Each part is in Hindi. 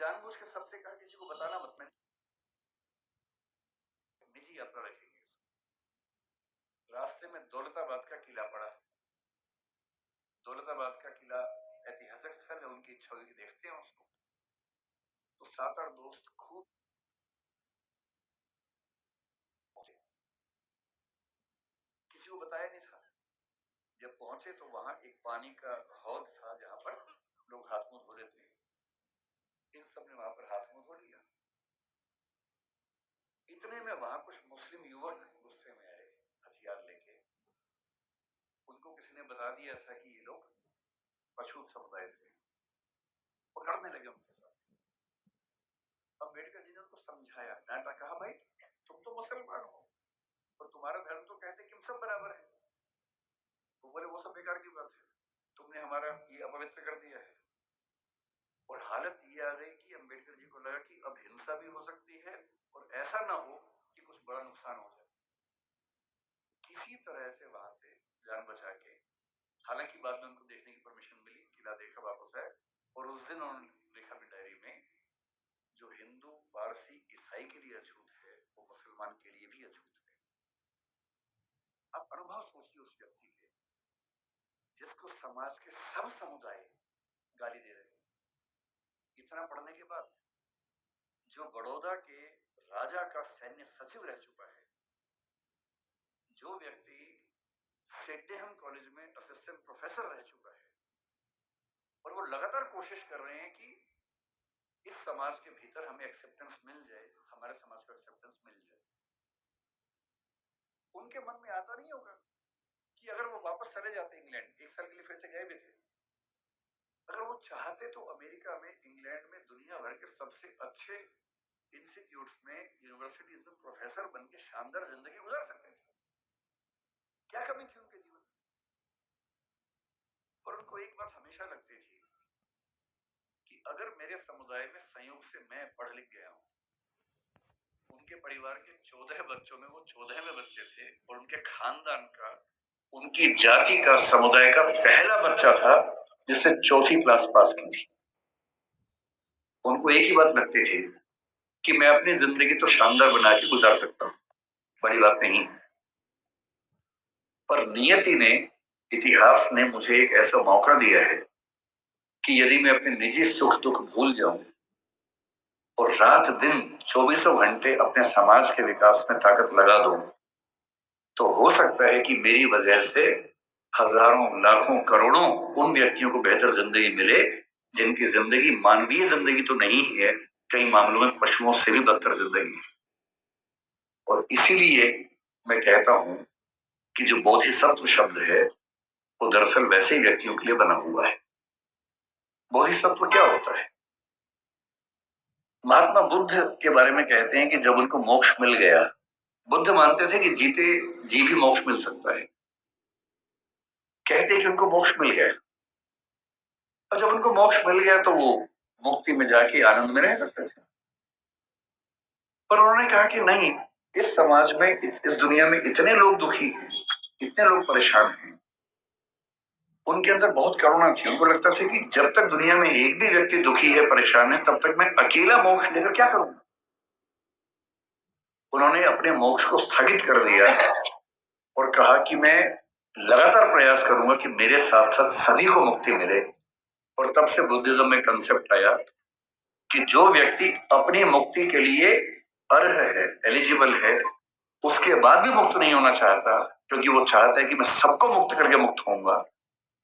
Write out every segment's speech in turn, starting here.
जानबूझ के सबसे कहा किसी को बताना मत, मैं निजी यात्रा रखेंगे। रास्ते में दौलताबाद का किला पड़ा। दौलताबाद का किला ऐतिहासिक स्थल है, उनकी इच्छा हुई कि देखते हैं उसको। तो 7-8 दोस्त खूब पहुंचे, किसी को बताया नहीं था। जब पहुंचे तो वहां एक पानी का हौद था जहां पर लोग हाथ मुंह धो लेते हैं। इन सब ने वहां पर हाथ मुंह धो लिया। इतने में वहां कुछ मुस्लिम युवक गुस्से में आए हथियार लेके। उनको किसी ने बता दिया था कि ये लोग पछूत समुदाय से हैं, पकड़ने लगे उनके साथ। अम्बेडकर जी ने उनको समझाया, डांटा, कहा भाई तुम तो मुसलमान हो और तुम्हारा धर्म तो कहते कि हम सब बराबर हैं। वो बोले वो सब बेकार की बात है, तुमने हमारा ये अपवित्र कर दिया है। और हालत ये आ गई कि अम्बेडकर जी को लगा कि अब हिंसा भी हो सकती है और ऐसा ना हो कि कुछ बड़ा नुकसान हो जाए। किसी तरह से वहां से जान बचा के, हालांकि बाद में उनको देखने की परमिशन मिली, किला देखा, वापस आए। और उस दिन उन्होंने लिखा भी डायरी में, जो हिंदू, पारसी, ईसाई के लिए अछूत है वो मुसलमान के लिए भी अछूत है। आप अनुभव सोचिए उस व्यक्ति के, जिसको समाज के सब समुदाय गाली दे रहे हैं। इतना पढ़ने के बाद, जो बड़ौदा के राजा का सैन्य सचिव रह चुका है, जो व्यक्ति सेडेहम कॉलेज में असिस्टेंट प्रोफेसर रह चुका है, और वो लगातार कोशिश कर रहे हैं कि इस समाज के भीतर हमें एक्सेप्टेंस मिल जाए, हमारे समाज को एक्सेप्टेंस मिल जाए। उनके मन में आता नहीं होगा कि अगर वो वापस चले जाते इंग्लैंड, 1 साल के लिए फिर से गए भी थे, अगर वो चाहते तो अमेरिका में, इंग्लैंड में, दुनिया भर के सबसे अच्छे इंस्टीट्यूट्स में, यूनिवर्सिटीज में प्रोफेसर बन के शानदार जिंदगी गुजार सकते थे। क्या कमी थी उनके जीवन में? और उनको एक बात हमेशा लगती थी कि अगर मेरे समुदाय में संयोग से मैं पढ़ लिख गया हूं, उनके परिवार के 14 बच्चों में वो 14वें बच्चे थे, और उनके खानदान का, उनकी जाति का, समुदाय का पहला बच्चा था जिसने 4वीं क्लास पास की थी। उनको एक ही बात लगती थी कि मैं अपनी जिंदगी तो शानदार बना के गुजार सकता हूं, बड़ी बात नहीं। पर नियति ने, इतिहास ने मुझे एक ऐसा मौका दिया है कि यदि मैं अपने निजी सुख दुख भूल जाऊं और रात दिन 24 घंटे अपने समाज के विकास में ताकत लगा दूं, तो हो सकता है कि मेरी वजह से हजारों, लाखों, करोड़ों उन व्यक्तियों को बेहतर जिंदगी मिले जिनकी जिंदगी मानवीय जिंदगी तो नहीं है, कई मामलों में पशुओं से भी बदतर जिंदगी है। और इसीलिए मैं कहता हूं कि जो बोधिसत्व शब्द है वो दरअसल वैसे ही व्यक्तियों के लिए बना हुआ है। बोधिसत्व क्या होता है? महात्मा बुद्ध के बारे में कहते हैं कि जब उनको मोक्ष मिल गया, बुद्ध मानते थे कि जीते जी भी मोक्ष मिल सकता है। कहते हैं कि उनको मोक्ष मिल गया, और जब उनको मोक्ष मिल गया तो वो मुक्ति में जाके आनंद में रह सकते थे। पर उन्होंने कहा कि नहीं, इस समाज में, इस दुनिया में इतने लोग दुखी हैं, इतने लोग परेशान हैं। उनके अंदर बहुत करुणा थी। उनको लगता था कि जब तक दुनिया में एक भी व्यक्ति दुखी है, परेशान है, तब तक मैं अकेला मोक्ष लेकर क्या करूंगा। उन्होंने अपने मोक्ष को स्थगित कर दिया और कहा कि मैं लगातार प्रयास करूंगा कि मेरे साथ साथ सभी को मुक्ति मिले। और तब से बुद्धिज्म में कंसेप्ट आया कि जो व्यक्ति अपनी मुक्ति के लिए अर्ह है, एलिजिबल है, उसके बाद भी मुक्त नहीं होना चाहता, क्योंकि वो चाहता है कि मैं सबको मुक्त करके मुक्त होऊंगा,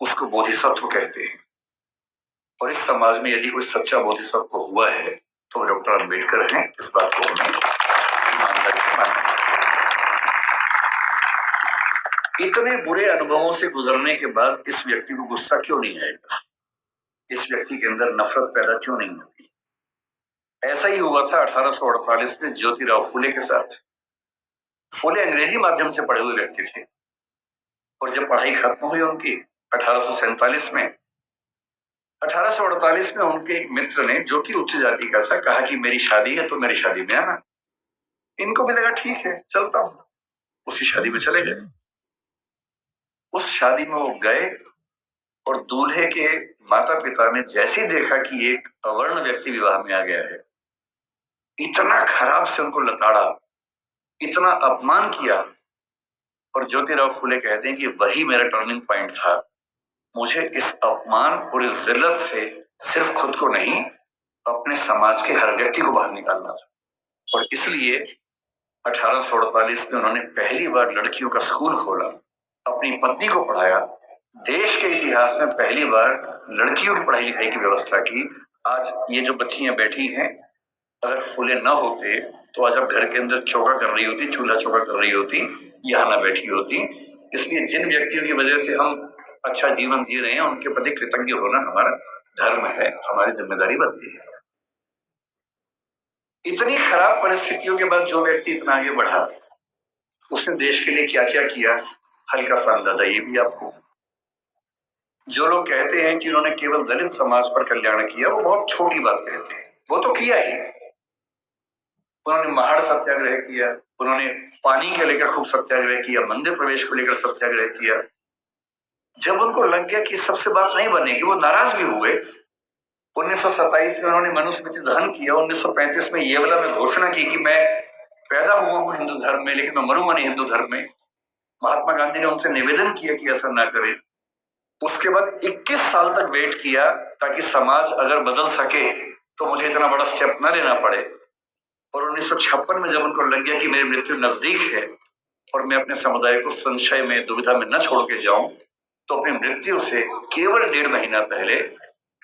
उसको बोधिसत्व कहते हैं। और इस समाज में यदि कोई सच्चा बोधिसत्व हुआ है तो डॉक्टर अम्बेडकर हैं। इस बात को हमें ईमानदारी से मानना चाहिए। इतने बुरे अनुभवों से गुजरने के बाद इस व्यक्ति को गुस्सा क्यों नहीं आएगा? इस व्यक्ति के अंदर नफरत पैदा क्यों नहीं होगी? ऐसा ही हुआ था 1848 में ज्योतिराव फुले के साथ। फुले अंग्रेजी माध्यम से पढ़े हुए व्यक्ति थे, और जब पढ़ाई खत्म हुई उनकी 1847 में, 1848 में उनके एक मित्र ने, जो कि उच्च जाति का था, कहा कि मेरी शादी है तो मेरी शादी में आना। इनको भी लगा ठीक है, चलता हूं। उसी शादी में चले गए। उस शादी में वो गए और दूल्हे के माता पिता ने जैसे ही देखा कि एक अवर्ण व्यक्ति विवाह में आ गया है, इतना खराब से उनको लताड़ा, इतना अपमान किया। और ज्योतिराव फुले कहते हैं कि वही मेरा टर्निंग पॉइंट था। मुझे इस अपमान और इस जिल्लत से सिर्फ खुद को नहीं, अपने समाज के हर व्यक्ति को बाहर निकालना था। और इसलिए 1848 में उन्होंने पहली बार लड़कियों का स्कूल खोला, अपनी पत्नी को पढ़ाया, देश के इतिहास में पहली बार लड़कियों की पढ़ाई लिखाई की व्यवस्था की। आज ये जो बच्चियां बैठी हैं, अगर फुले न होते तो आज आप घर के अंदर चौका कर रही होती, चूल्हा चौका कर रही होती, यहाँ ना बैठी होती। इसलिए जिन व्यक्तियों की वजह से हम अच्छा जीवन जी रहे हैं, उनके प्रति कृतज्ञ होना हमारा धर्म है, हमारी जिम्मेदारी बनती है। इतनी खराब परिस्थितियों के बाद जो व्यक्ति इतना आगे बढ़ा, उसने देश के लिए क्या क्या किया, हल्का सा अंदाजा ये भी आपको। जो लोग कहते हैं कि उन्होंने केवल दलित समाज पर कल्याण किया, वो बहुत छोटी बात कहते हैं। वो तो किया ही। उन्होंने महाड़ सत्याग्रह किया, उन्होंने पानी के लेकर खूब सत्याग्रह किया, मंदिर प्रवेश को लेकर सत्याग्रह किया। जब उनको लग गया कि सबसे बात नहीं बनेगी, वो नाराज भी हुए। 1927 में उन्होंने मनुस्मृति दहन किया। 1935 में येवला में घोषणा की कि मैं पैदा हुआ हूं हिंदू धर्म में, लेकिन मैं मरूंगा नहीं हिंदू धर्म में। महात्मा गांधी ने उनसे निवेदन किया कि ऐसा ना करें। उसके बाद 21 साल तक वेट किया ताकि समाज अगर बदल सके तो मुझे इतना बड़ा स्टेप न लेना पड़े। और 1956 में जब उनको लग गया कि मेरी मृत्यु नजदीक है और मैं अपने समुदाय को संशय में, दुविधा में न छोड़ के जाऊं, तो अपनी मृत्यु से केवल 1.5 महीना पहले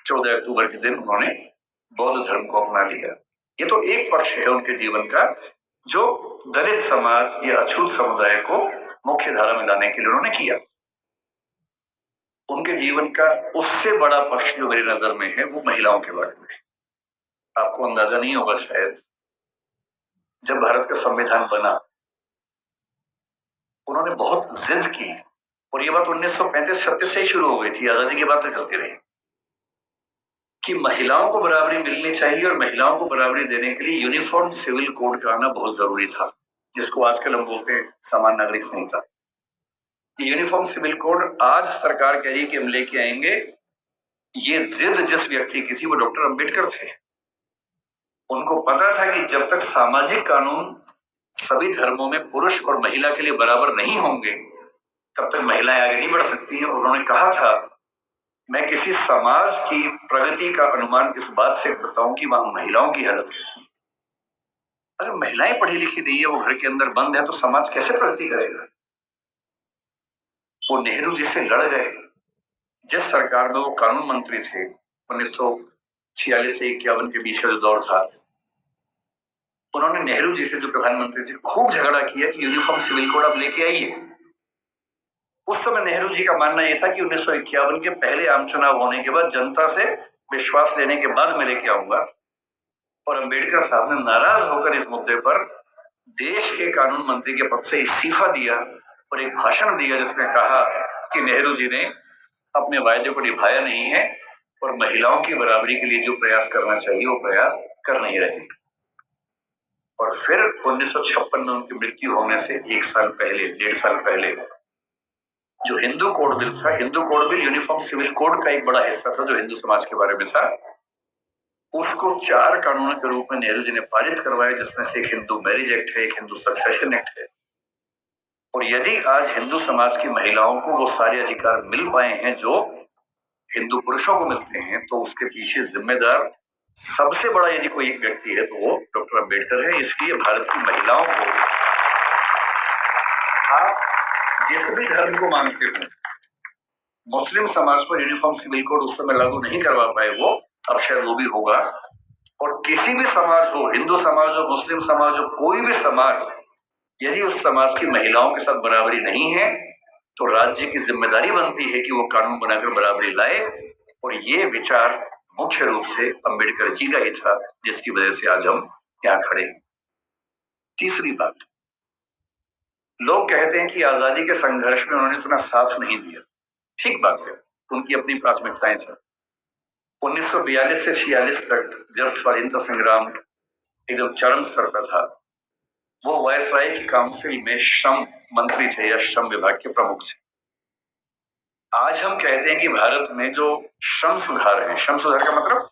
14 अक्टूबर के दिन उन्होंने बौद्ध धर्म को अपना लिया। ये तो एक पक्ष है उनके जीवन का, जो दलित समाज या अछूत समुदाय को मुख्य धारा में लाने के लिए उन्होंने किया। उनके जीवन का उससे बड़ा पक्ष जो मेरी नजर में है, वो महिलाओं के बारे में। आपको अंदाजा नहीं होगा शायद, जब भारत का संविधान बना, उन्होंने बहुत जिद की। और ये बात 1935-36 से ही शुरू हो गई थी, आजादी के बाद तक चलती रही, कि महिलाओं को बराबरी मिलनी चाहिए। और महिलाओं को बराबरी देने के लिए यूनिफॉर्म सिविल कोड का आना बहुत जरूरी था, जिसको आजकल हम बोलते हैं समान नागरिक संहिता। यूनिफॉर्म सिविल कोड आज सरकार कह रही है कि हम लेके आएंगे। ये जिद जिस व्यक्ति की थी, वो डॉक्टर अंबेडकर थे। उनको पता था कि जब तक सामाजिक कानून सभी धर्मों में पुरुष और महिला के लिए बराबर नहीं होंगे, तब तक महिलाएं आगे नहीं बढ़ सकती हैं। और उन्होंने कहा था, मैं किसी समाज की प्रगति का अनुमान इस बात से करता हूं कि वहां महिलाओं की हालत कैसी। अगर महिलाएं पढ़ी लिखी नहीं है, वो घर के अंदर बंद है, तो समाज कैसे प्रगति करेगा। वो नेहरू जी से लड़ गए। जिस सरकार में वो कानून मंत्री थे, 1946 से 51 के बीच का जो दौर था, उन्होंने नेहरू जी से, जो प्रधानमंत्री थे, खूब झगड़ा किया कि यूनिफॉर्म सिविल कोड आप लेके आइए। उस समय नेहरू जी का मानना यह था कि 1951 के पहले आम चुनाव होने के बाद जनता से विश्वास लेने के बाद मैं लेके आऊंगा। और अंबेडकर साहब ने नाराज होकर इस मुद्दे पर देश के कानून मंत्री के पद से इस्तीफा दिया और एक भाषण दिया, जिसमें कहा कि नेहरू जी ने अपने वायदे को निभाया नहीं है और महिलाओं की बराबरी के लिए जो प्रयास करना चाहिए वो प्रयास कर नहीं रहे। और फिर 1956 में उनकी मृत्यु होने से 1 साल पहले, 1.5 साल पहले, जो हिंदू कोड बिल था, Hindu code bill uniform civil code का एक बड़ा हिस्सा था जो हिंदू समाज के बारे में था, उसको 4 कानूनों के रूप में नेहरू जी ने पारित करवाया, जिसमें से एक हिंदू मैरिज एक्ट है, एक हिंदू सक्सेशन एक्ट है। और यदि आज हिंदू समाज की महिलाओं को वो सारे अधिकार मिल पाए हैं जो हिंदू पुरुषों को मिलते हैं, तो उसके पीछे जिम्मेदार सबसे बड़ा यदि कोई एक व्यक्ति है, तो वो डॉक्टर अंबेडकर है। इसलिए भारत की महिलाओं को, आप जिस भी धर्म को मानते हो, मुस्लिम समाज पर यूनिफॉर्म सिविल कोड उस समय लागू नहीं करवा पाए, वो अब शायद वो भी होगा। और किसी भी समाज हो, हिंदू समाज हो, मुस्लिम समाज हो, कोई भी समाज, यदि उस समाज की महिलाओं के साथ बराबरी नहीं है, तो राज्य की जिम्मेदारी बनती है कि वो कानून बनाकर बराबरी लाए। और ये विचार मुख्य रूप से अंबेडकर जी का ही था, जिसकी वजह से आज हम यहाँ खड़े हैं। तीसरी बात, लोग कहते हैं कि आजादी के संघर्ष में उन्होंने इतना साथ नहीं दिया। ठीक बात है, उनकी अपनी प्राथमिकताएं थी। 1942 से 46 तक जब स्वाधीनता संग्राम एकदम चरम स्तर पर था, वो वायसराय की काउंसिल में श्रम मंत्री थे या श्रम विभाग के प्रमुख थे। आज हम कहते हैं कि भारत में जो श्रम सुधार है, श्रम सुधार का मतलब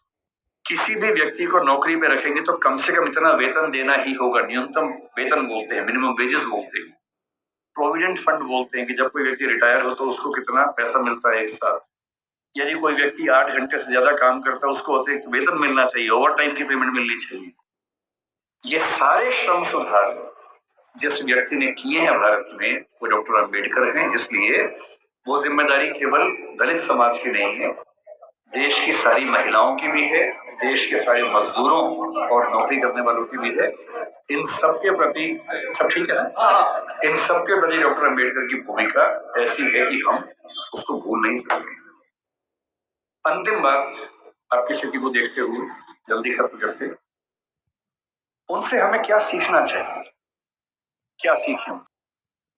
किसी भी व्यक्ति को नौकरी में रखेंगे तो कम से कम इतना वेतन देना ही होगा। न्यूनतम वेतन बोलते हैं, मिनिमम वेजेस बोलते हैं। प्रोविडेंट फंड बोलते हैं कि जब कोई व्यक्ति रिटायर हो तो उसको कितना पैसा मिलता है एक साथ। यदि कोई व्यक्ति 8 घंटे से ज्यादा काम करता है उसको अतिरिक्त वेतन मिलना चाहिए, ओवर टाइम की पेमेंट मिलनी चाहिए। ये सारे श्रम सुधार जिस व्यक्ति ने किए हैं भारत में वो डॉक्टर अंबेडकर हैं। इसलिए वो जिम्मेदारी केवल दलित समाज की नहीं है, देश की सारी महिलाओं की भी है, देश के सारे मजदूरों और नौकरी करने वालों की भी है। इन सबके प्रति सब ठीक है ना? इन सबके प्रति डॉक्टर अंबेडकर की भूमिका ऐसी है कि हम उसको भूल नहीं सकते। अंतिम बात, आपकी स्थिति को देखते हुए जल्दी खत्म करते, उनसे हमें क्या सीखना चाहिए, क्या सीखें?